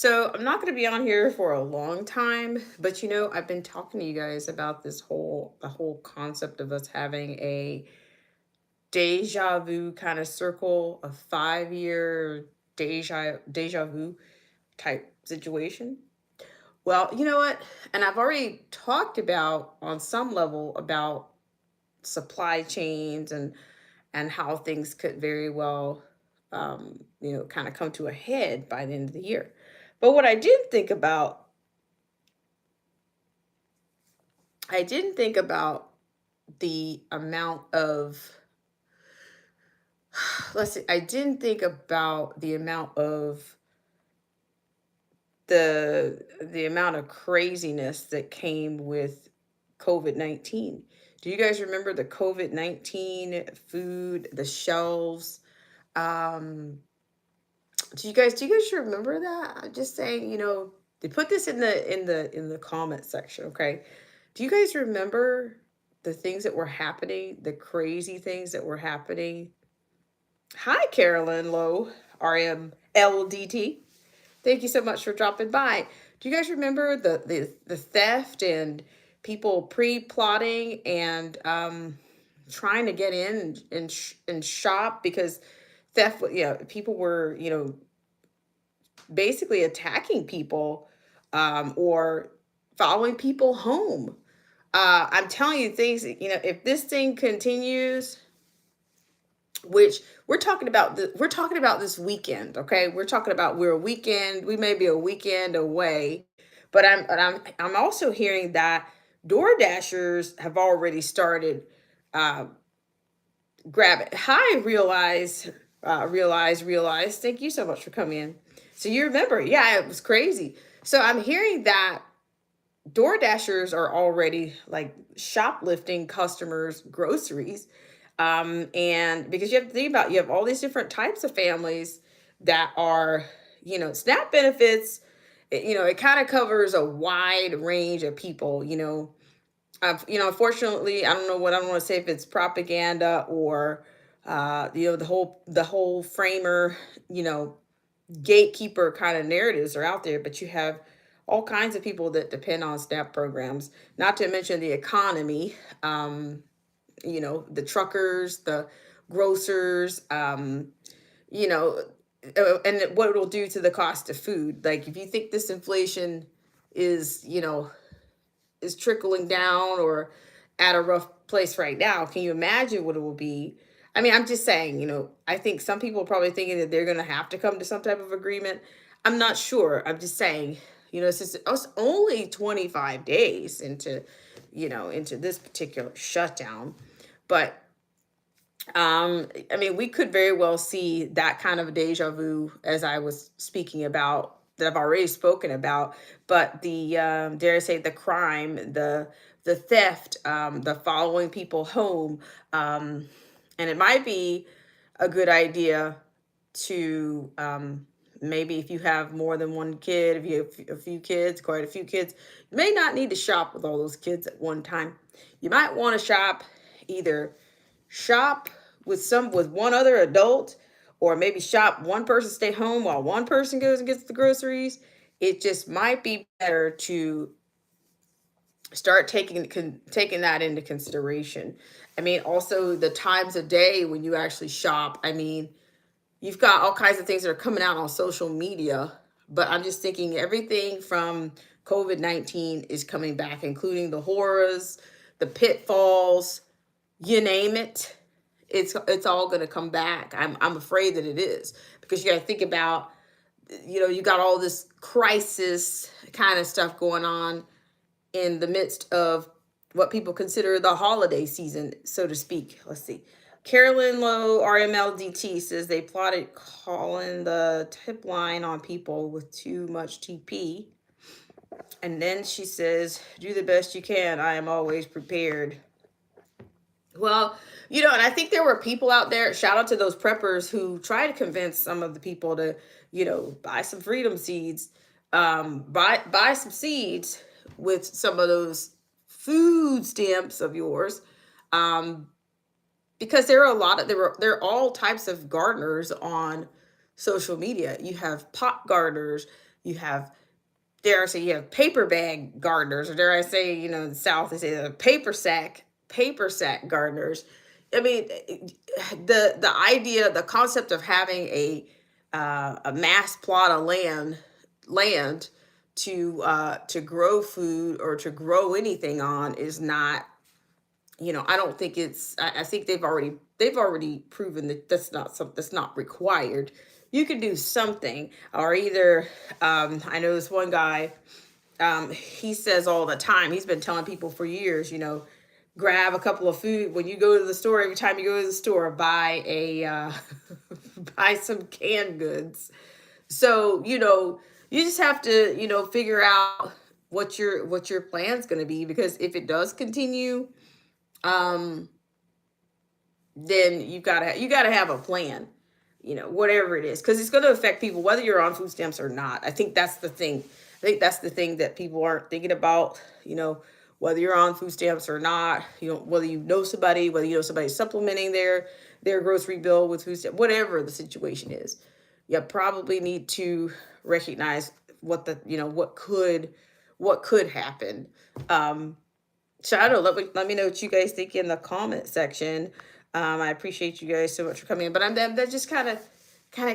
So I'm not going to be on here for a long time, but I've been talking to you guys about the whole concept of us having a deja vu kind of circle, a 5 year deja vu type situation. Well, you know what? And I've already talked about on some level about supply chains and how things could very well kind of come to a head by the end of the year. But what I didn't think about the amount of let's see, I didn't think about the amount of craziness that came with COVID-19. Do you guys remember the COVID-19 food, the shelves? Um, do you guys remember that? I'm just saying, they put this in the comment section, okay? Do you guys remember the things that were happening, the crazy things that were happening? Hi, Carolyn Lowe, RMLDT. Thank you so much for dropping by. Do you guys remember the theft and people pre-plotting and trying to get in and shop because people were, basically attacking people or following people home. I'm telling you things, if this thing continues, which we're talking about this weekend, okay? We're a weekend, we may be a weekend away, but I'm also hearing that Door Dashers have already started uh grabbing. Hi, realize. Thank you so much for coming in. So you remember, yeah, it was crazy. So I'm hearing that Door Dashers are already like shoplifting customers' groceries. And because you have to think about, you have all these different types of families that are, SNAP benefits, it kind of covers a wide range of people, unfortunately, I don't want to say if it's propaganda or, the whole framer, you know, gatekeeper kind of narratives are out there, but you have all kinds of people that depend on SNAP programs, not to mention the economy, the truckers, the grocers, you know, and what it'll do to the cost of food. Like if you think this inflation is, is trickling down or at a rough place right now, can you imagine what it will be? I mean, I'm just saying, I think some people are probably thinking that they're going to have to come to some type of agreement. I'm not sure. I'm just saying, since it's only 25 days into this particular shutdown, but I mean, we could very well see that kind of deja vu as I was speaking about, that I've already spoken about. But the dare I say, the crime, the theft, the following people home, and it might be a good idea to maybe if you have more than one kid, if you have a few kids, quite a few kids, you may not need to shop with all those kids at one time. You might want to shop with one other adult, or maybe shop one person, stay home while one person goes and gets the groceries. It just might be better to start taking that into consideration. I mean, also the times of day when you actually shop. I mean, you've got all kinds of things that are coming out on social media, but I'm just thinking everything from COVID-19 is coming back, including the horrors, the pitfalls, you name it. It's all going to come back. I'm afraid that it is, because you got to think about, you got all this crisis kind of stuff going on in the midst of what people consider the holiday season, so to speak. Let's see. Carolyn Lowe, RMLDT, says they plotted calling the tip line on people with too much TP. And then she says, do the best you can. I am always prepared. Well, and I think there were people out there, shout out to those preppers who try to convince some of the people to, buy some freedom seeds, buy some seeds with some of those food stamps of yours. Um, because there are there are all types of gardeners on social media. You have pot gardeners, You have, dare I say, you have paper bag gardeners, or dare I say, in the South they say the paper sack gardeners. I mean, the idea, the concept of having a mass plot of land to grow food or to grow anything on is not, I don't think it's, I think they've already proven that that's not required. You can do something, or either, I know this one guy, he says all the time, he's been telling people for years, grab a couple of food when you go to the store. Every time you go to the store, buy buy some canned goods. So, you just have to, figure out what your plan's going to be, because if it does continue, um then you got to have a plan, whatever it is, because it's going to affect people whether you're on food stamps or not. I think that's the thing that people aren't thinking about, whether you're on food stamps or not, whether you know somebody supplementing their grocery bill with food stamps, whatever the situation is. You probably need to recognize what could happen. um so I don't know. Let me know what you guys think in the comment section. I appreciate you guys so much for coming in. But that just kind of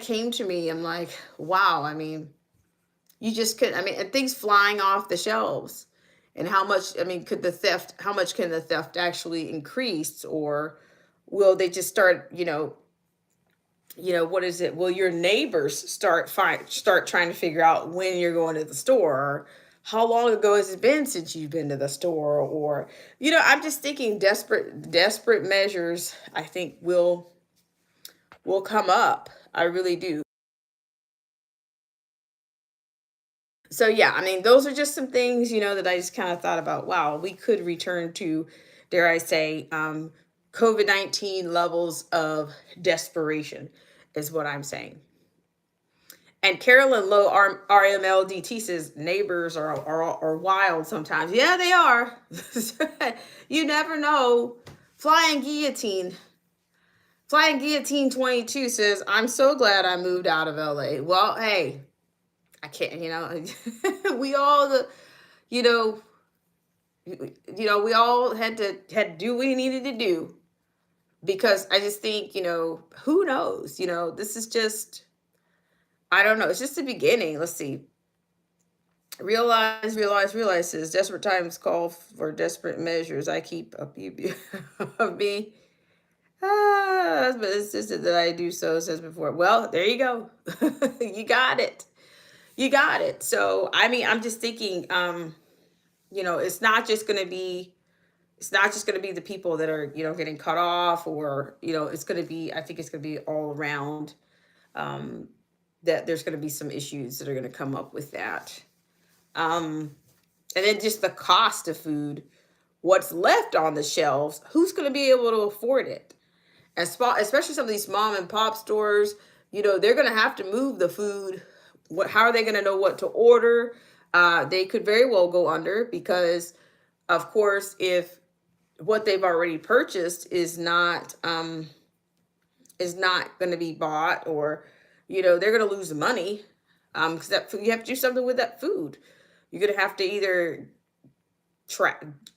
came to me. I'm like, wow. I mean, you just could. I mean, and things flying off the shelves, and how much? I mean, could the theft? How much can the theft actually increase, or will they just start? What is it? Will your neighbors start trying to figure out when you're going to the store? Or how long ago has it been since you've been to the store? Or, I'm just thinking desperate measures, I think will come up. I really do. So yeah, I mean, those are just some things, that I just kind of thought about. Wow, we could return to, dare I say, COVID-19 levels of desperation, is what I'm saying. And Carolyn Lowe, RMLDT, says neighbors are wild sometimes. Yeah, they are. You never know. Flying Guillotine. Flying Guillotine 22 says, I'm so glad I moved out of LA. Well, hey, I can't, we all, you know, we all had to do what we needed to do, because I just think, who knows? This is just, I don't know. It's just the beginning. Let's see. Realize says desperate times call for desperate measures. I keep a PB of me. But it's just that I do so, says before. Well, there you go. You got it. You got it. So I mean, I'm just thinking, it's not just gonna be the people that are, getting cut off, or, it's gonna be, I think it's gonna be all around, um, that there's gonna be some issues that are gonna come up with that. And then just the cost of food, what's left on the shelves, who's going to be able to afford it? Especially some of these mom and pop stores, they're going to have to move the food. How are they going to know what to order? They could very well go under, because, of course, if what they've already purchased is not going to be bought, or, they're going to lose money, because that food, you have to do something with that food. You're going to have to either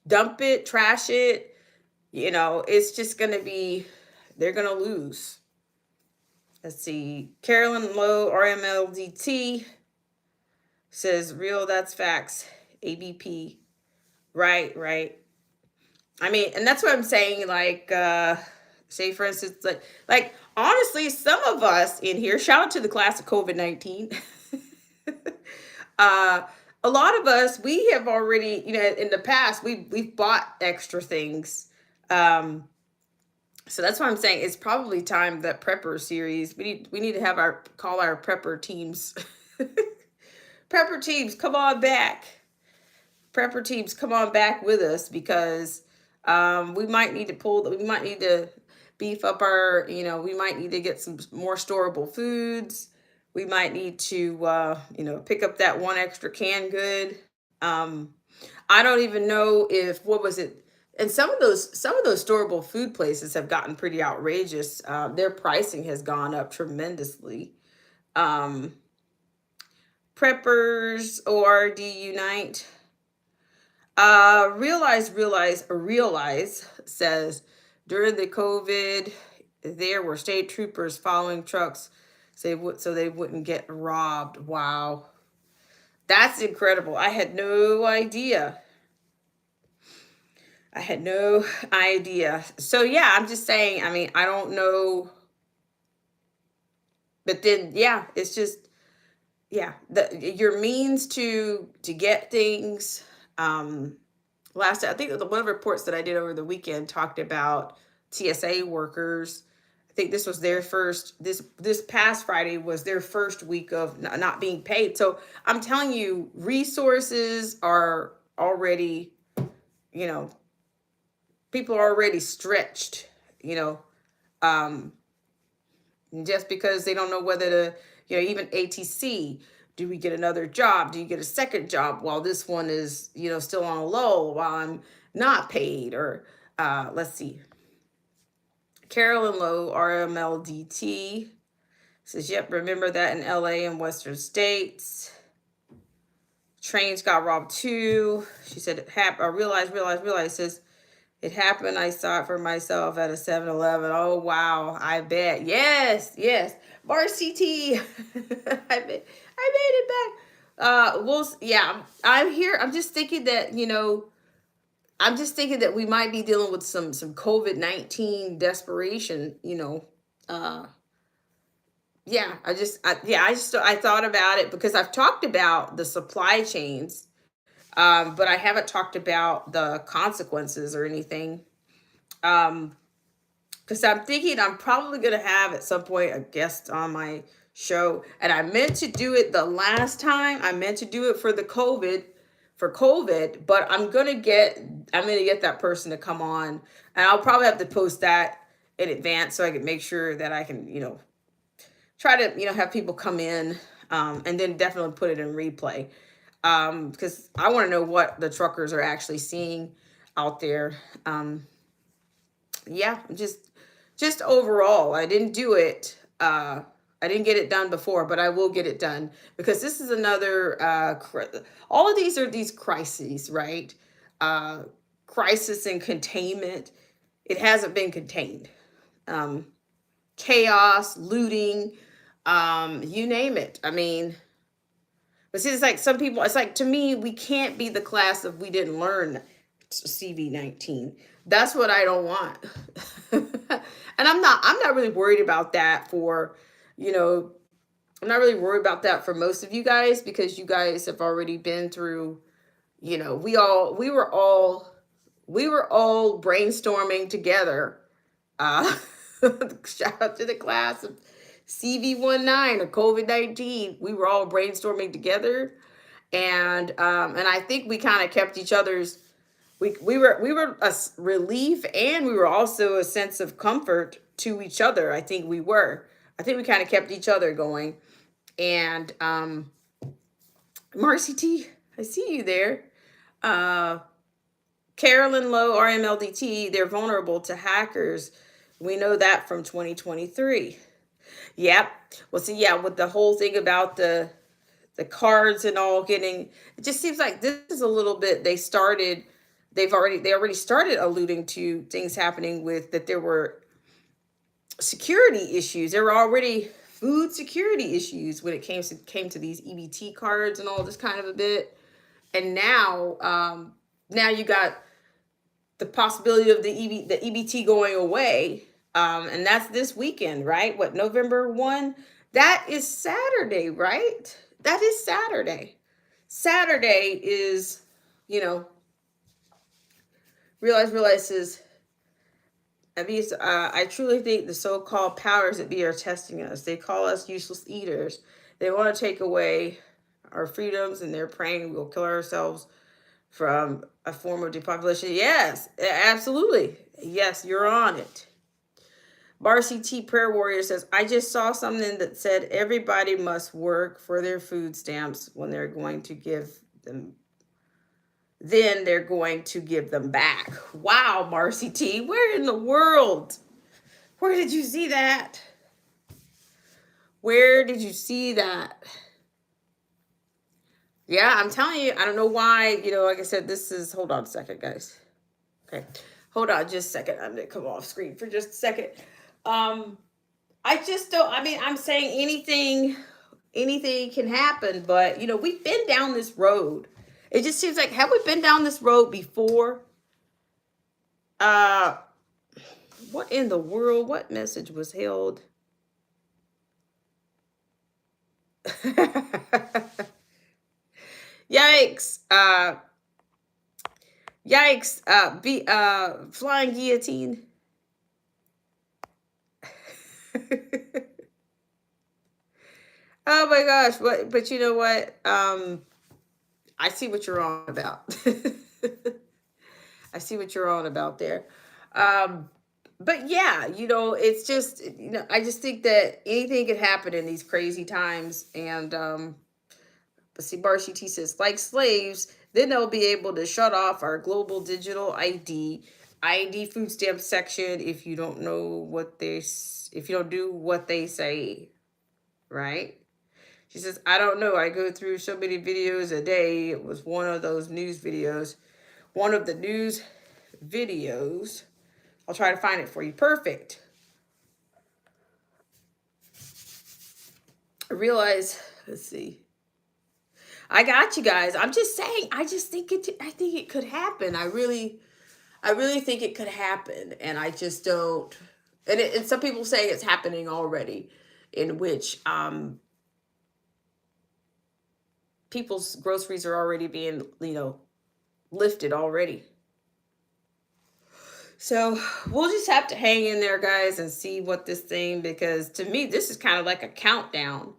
dump it, trash it. It's just going to be, they're going to lose. Let's see. Carolyn Lowe, RMLDT, says, real, that's facts. ABP. Right. I mean, and that's what I'm saying. Like, say, for instance, like honestly, some of us in here, shout out to the class of COVID-19. uh, a lot of us, we have already, in the past, we've bought extra things. So that's why I'm saying it's probably time that prepper series. We need to have call our prepper teams. Prepper teams, come on back. Prepper teams, come on back with us, because we might need to beef up we might need to get some more storable foods. We might need to pick up that one extra canned good. um I don't even know if, what was it, and some of those storable food places have gotten pretty outrageous. Their pricing has gone up tremendously. um Preppers ORD Unite. Realize says during the COVID, there were state troopers following trucks so they wouldn't get robbed. Wow. That's incredible. I had no idea. I had no idea. So yeah, I'm just saying, I mean, I don't know. But then yeah, it's just yeah, your means to get things. I think one of the reports that I did over the weekend talked about TSA workers. I think this was their first this past Friday was their first week of not being paid. So I'm telling you, resources are already, you know, people are already stretched, you know, um, just because they don't know whether to, even ATC, do we get another job? Do you get a second job while this one is, still on a low while I'm not paid? Or let's see. Carolyn Lowe, RMLDT, says, yep, remember that in LA and Western states. Trains got robbed too. She said, it happened. I realize, says, it happened. I saw it for myself at a 7-Eleven. Oh, wow. I bet. Yes. Varsity. I made it back. Well, yeah, I'm here. I'm just thinking that, we might be dealing with some COVID-19 desperation, yeah, I thought about it because I've talked about the supply chains, but I haven't talked about the consequences or anything. Because I'm thinking I'm probably going to have at some point a guest on my show, and I meant to do it the last time. I meant to do it for COVID, but I'm gonna get that person to come on, and I'll probably have to post that in advance so I can make sure that I can, try to, have people come in, and then definitely put it in replay, because I want to know what the truckers are actually seeing out there. Yeah, just overall, I didn't do it. I didn't get it done before, but I will get it done because this is another. All of these are these crises, right? Uh, Crisis and containment. It hasn't been contained. Um, Chaos, looting, you name it. I mean, but see, it's like some people. It's like, to me, we can't be the class of we didn't learn CV-19. That's what I don't want. And I'm not really worried about that for, I'm not really worried about that for most of you guys, because you guys have already been through, we were all brainstorming together. Shout out to the class of CV-19 or COVID-19. We were all brainstorming together, and I think we kind of kept each other's. We were a relief, and we were also a sense of comfort to each other. I think we kind of kept each other going. And Marcy T, I see you there. Carolyn Lowe, RMLDT, they're vulnerable to hackers. We know that from 2023. Yep. Well, see, yeah, with the whole thing about the cards and all getting, it just seems like this is a little bit, they already started alluding to things happening with that. There were security issues. There were already food security issues when it came to these EBT cards and all this kind of a bit. And now you got the possibility of the EBT going away. And that's this weekend, right? What, November 1? That is Saturday, right? That is Saturday. Saturday is, realizes, I truly think the so-called powers that be are testing us. They call us useless eaters. They want to take away our freedoms, and they're praying we'll kill ourselves from a form of depopulation. Yes, absolutely. Yes, you're on it. Barcy T Prayer Warrior says, I just saw something that said everybody must work for their food stamps when they're going to give them. Then they're going to give them back. Wow, Marcy T, where in the world? Where did you see that? Where did you see that? Yeah, I'm telling you, I don't know why, like I said, this is, hold on a second, guys. Okay. Hold on just a second. I'm going to come off screen for just a second. Um, I just don't, I mean, I'm saying anything can happen, but we've been down this road. It just seems like, have we been down this road before? Uh, what in the world? What message was held? Yikes. Yikes. Flying guillotine. Oh my gosh. But you know what? I see what you're on about. I see what you're on about there. Um, but yeah, it's just, I just think that anything could happen in these crazy times. And, but see, Barshi T says, like slaves, then they'll be able to shut off our global digital ID food stamp section if you don't know if you don't do what they say, right? She says, I don't know. I go through so many videos a day. It was one of those news videos. One of the news videos. I'll try to find it for you. Perfect. I realize, let's see. I got you guys. I'm just saying, I think it could happen. I really think it could happen. And I just don't, and some people say it's happening already, in which people's groceries are already being, lifted already. So we'll just have to hang in there, guys, and see what this thing, because to me, this is kind of like a countdown.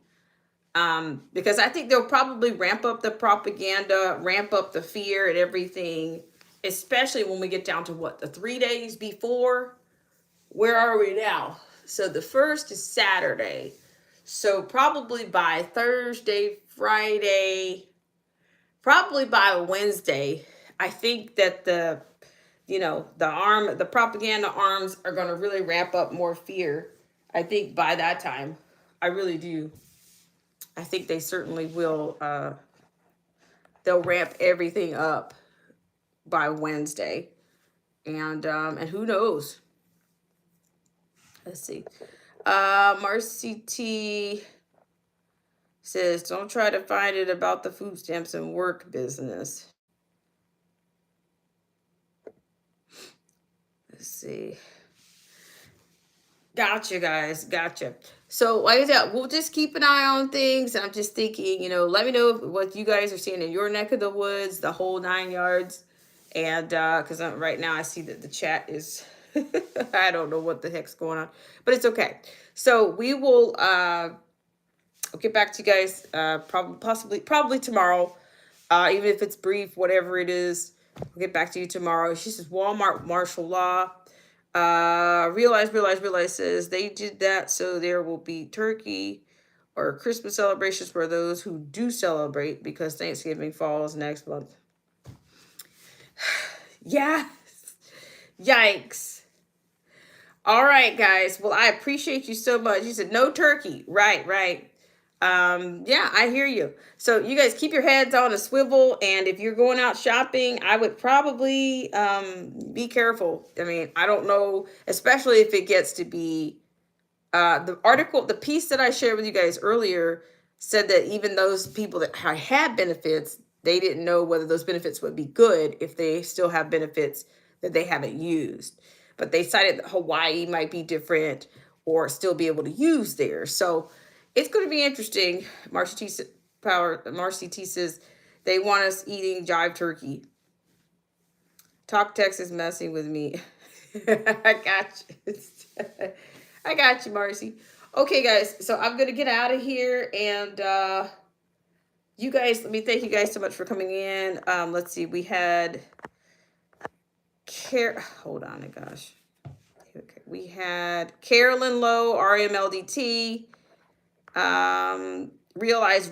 Because I think they'll probably ramp up the propaganda, ramp up the fear and everything, especially when we get down to the 3 days before. Where are we now? So the first is Saturday. So probably by Thursday, Friday, probably by Wednesday, I think that the propaganda arms are going to really ramp up more fear. I think by that time, I really do. I think they certainly will. They'll ramp everything up by Wednesday, and who knows? Let's see. Marcy T says, "Don't try to find it about the food stamps and work business." Let's see. Gotcha, guys. Gotcha. So, like I said, we'll just keep an eye on things. I'm just thinking, let me know what you guys are seeing in your neck of the woods, the whole 9 yards. And because right now I see that the chat is, I don't know what the heck's going on, but it's okay. So we will I'll get back to you guys probably tomorrow, even if it's brief, whatever it is. We'll get back to you tomorrow. She says Walmart martial law. Realize says they did that so there will be turkey or Christmas celebrations for those who do celebrate because Thanksgiving falls next month. Yeah. Yikes. All right, guys. Well, I appreciate you so much. You said no turkey. Right. Yeah, I hear you. So you guys keep your heads on a swivel, and if you're going out shopping, I would probably be careful. I mean, I don't know, especially if it gets to be the piece that I shared with you guys earlier said that even those people that had benefits, they didn't know whether those benefits would be good if they still have benefits that they haven't used. But they cited that Hawaii might be different or still be able to use there. So it's going to be interesting. Marcy T says they want us eating jive turkey. Talk Texas messing with me. I got you. I got you, Marcy. Okay, guys. So I'm going to get out of here. And you guys, let me thank you guys so much for coming in. Let's see. We had hold on, gosh. Okay. We had Carolyn Lowe, RMLDT. Realize.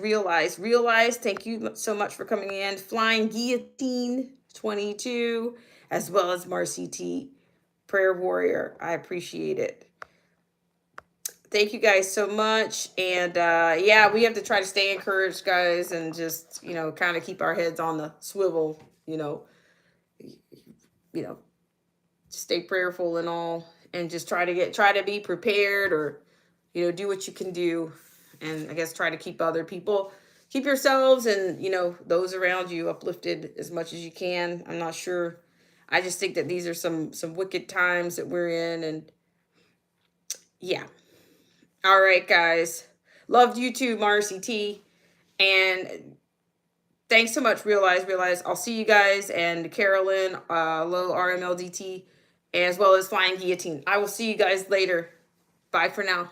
Thank you so much for coming in. Flying Guillotine 22, as well as Marcy T, Prayer Warrior. I appreciate it. Thank you guys so much. And yeah, we have to try to stay encouraged, guys, and just, kind of keep our heads on the swivel, you know, stay prayerful and all, and just try to be prepared, or, do what you can do. And I guess try to keep yourselves and, those around you uplifted as much as you can. I'm not sure. I just think that these are some wicked times that we're in. And yeah. All right, guys. Loved you too, Marcy T. And thanks so much. Realize. I'll see you guys, and Carolyn, Low RMLDT, as well as Flying Guillotine. I will see you guys later. Bye for now.